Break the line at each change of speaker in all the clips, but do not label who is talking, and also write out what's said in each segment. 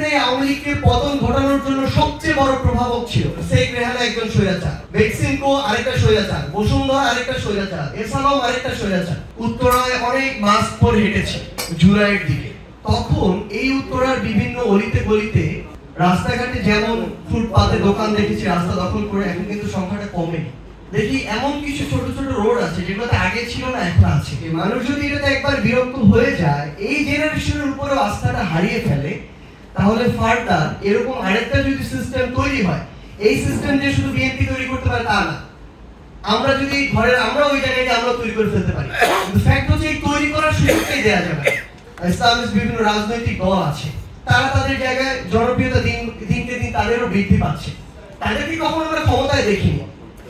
হাসিনা আওয়ামী লীগকে পতন ঘটানোর জন্য সবচেয়ে বড় প্রভাবক ছিল। শেখ রেহানা একজন স্বৈরাচার, বেক্সিমকো আরেকটা স্বৈরাচার, বসুন্ধরা আরেকটা স্বৈরাচার, এসালাম আরেকটা স্বৈরাচার। উত্তরায় অনেক মাস পর হেঁটেছে জুলাইয়ের দিকে। তখন এই উত্তরার বিভিন্ন অলিতে গলিতে রাস্তাঘাটে যেমন ফুটপাতে দোকান দেখেছি রাস্তা দখল করে, এখন কিন্তু সংখ্যাটা কমেনি। দেখি এমন কিছু ছোট ছোট রোড আছে যেগুলোতে আগে ছিল না, এখন আছে। মানুষ যদি এটাতে একবার বিরক্ত হয়ে যায়, এই জেনারেশনের উপরে আস্থাটা হারিয়ে ফেলে, তাহলে ফার্দার এরকম আরেকটা যদি সিস্টেম তৈরি হয়, এই সিস্টেম যে শুধু বিএনপি তৈরি করতে পারে তা না, আমরা যদি ঘরের আমরা ওই জায়গায় আমরা তৈরি করে ফেলতে পারি। কিন্তু ফ্যাক্ট হচ্ছে এই তৈরি করার সুযোগটাই দেওয়া যাবে। ইসলামিক বিভিন্ন রাজনৈতিক দল আছে, তারা তাদের জায়গায় জনপ্রিয়তা দিনকে দিন তাদেরও বৃদ্ধি পাচ্ছে। তাদেরকে কখনো আমরা ক্ষমতায় দেখিনি,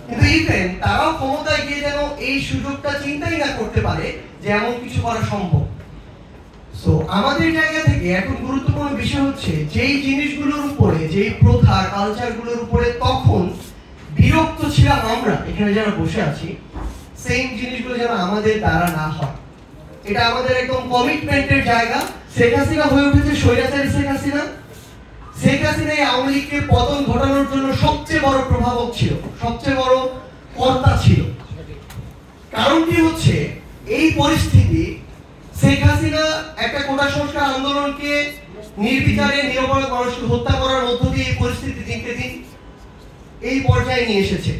কিন্তু ইভেন তারাও ক্ষমতায় গিয়ে যেন এই সুযোগটা চিন্তাই না করতে পারে যে এমন কিছু করা সম্ভব। সো আমাদের জায়গা থেকে এখন গুরুত্বপূর্ণ বিষয় হচ্ছে যেই জিনিসগুলোর উপরে, যেই প্রথা কালচারগুলোর উপরে তখন বিরক্ত ছিলাম আমরা এখানে যারা বসে আছি, সেম জিনিসগুলো যেন আমাদের দ্বারা না হয়। এটা আমাদের একদম কমিটমেন্টের জায়গা। শেখ হাসিনা হয়ে উঠেছে স্বৈরাচারী শেখ হাসিনা। শেখ হাসিনা আওয়ামী লীগকে পতন ঘটানোর জন্য সবচেয়ে বড় প্রভাবক ছিল, সবচেয়ে বড় কর্তা ছিল। কারণটি হচ্ছে এই পরিস্থিতি, শেখ হাসিনা একটা কোটা সংস্কার আন্দোলনকে নির্বিচারে নিরপরাধ মানুষকে হত্যা করার মধ্য দিয়ে এই পরিস্থিতি দিনকে দিন এই পর্যায়ে নিয়ে এসেছে।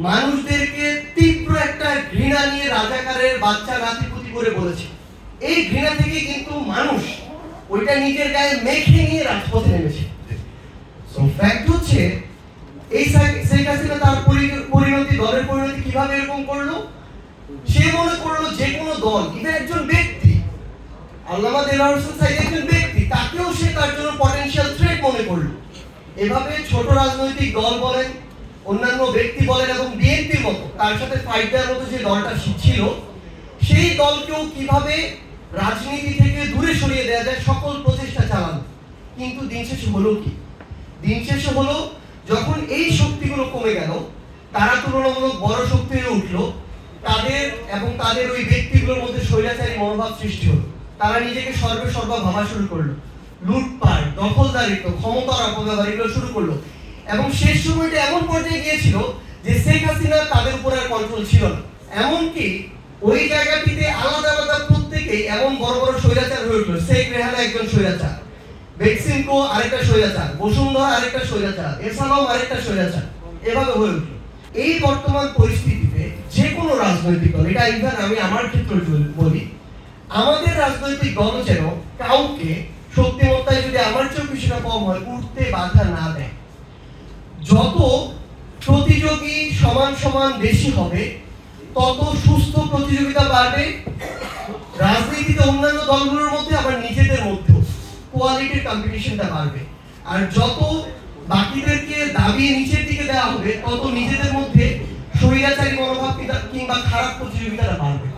মানুষদেরকে তীব্র একটা ঘৃণা নিয়ে রাজাকারের বাচ্চা নাতিপুতি করে বলেছে। এই ঘৃণা থেকে কিন্তু মানুষ ওইটা নিজের গায়ে মেখে নিয়ে রাজপথে নেমেছে। সো ফ্যাক্ট হচ্ছে এই শেখ হাসিনা তার পরিণতি, দলের পরিণতি কিভাবে এরকম করলো, সে মনে করলো যে কোনো দল, ইভেন একজন ব্যক্তি, আল্লামা দেলোয়ার হোসেন সাঈদ একজন ব্যক্তি, তাকেও সে তার জন্য পটেনশিয়াল থ্রেট মনে করলো। এভাবে ছোট রাজনৈতিক দল বলেন, অন্যান্য ব্যক্তি বলেন, এবং বিএনপির মতো তার সাথে ফাইট দেওয়ার মতো যে দলটা ছিল, সেই দলকেও কিভাবে রাজনীতি থেকে দূরে সরিয়ে দেওয়া যায় সকল প্রচেষ্টা চালানো। কিন্তু দিন শেষে হলো কি? দিন শেষে হলো যখন এই শক্তিগুলো কমে গেল, তারা তুলনামূলক বড় শক্তি হয়ে উঠলো, তাদের এবং তাদের ওই ব্যক্তিগুলোর মধ্যে স্বৈরাচারী মনোভাব সৃষ্টি হলো। তারা নিজেকে সর্বা ভাবা শুরু করলো, লুটপাট, দখলদারিত্ব, ক্ষমতার অপব্যবহার এগুলো শুরু করলো। এবং শেষ সময়টা এমন পর্যায়ে গিয়েছিল যে শেখ হাসিনা তাদের উপর আর কন্ট্রোল ছিল না। এমনকি ওই জায়গাটিতে আলাদা আলাদা প্রত্যেকেই এমন বড় বড় স্বৈরাচার হয়ে উঠলো। শেখ রেহানা একজন স্বৈরাচার, বেক্সিমকো আরেকটা স্বৈরাচার, বসুন্ধরা আরেকটা স্বৈরাচার, এসালাম আরেকটা স্বৈরাচার, এভাবে হয়ে উঠলো। এই বর্তমান পরিস্থিতিতে যে কোনো রাজনৈতিক দল, এটা ইভেন আমি আমার ক্ষেত্রে বলি, আমাদের রাজনৈতিক দল যেন কাউকে শক্তিমত্তায় যদি আমার চেয়েও কিছুটা কম হয় উঠতে বাধা না দেয়। যত প্রতিযোগী সমান সমান বেশি হবে, তত সুস্থ প্রতিযোগিতা বাড়বে রাজনীতিতে, অন্যান্য দলগুলোর মধ্যে, আবার নিজেদের মধ্যেও কোয়ালিটির কম্পিটিশনটা বাড়বে। আর যত বাকিদেরকে দাবিয়ে নিচের দিকে দেওয়া হবে, তত নিজেদের মধ্যে স্বৈরাচারী মনোভাব কিংবা খারাপ প্রতিযোগিতাটা বাড়বে।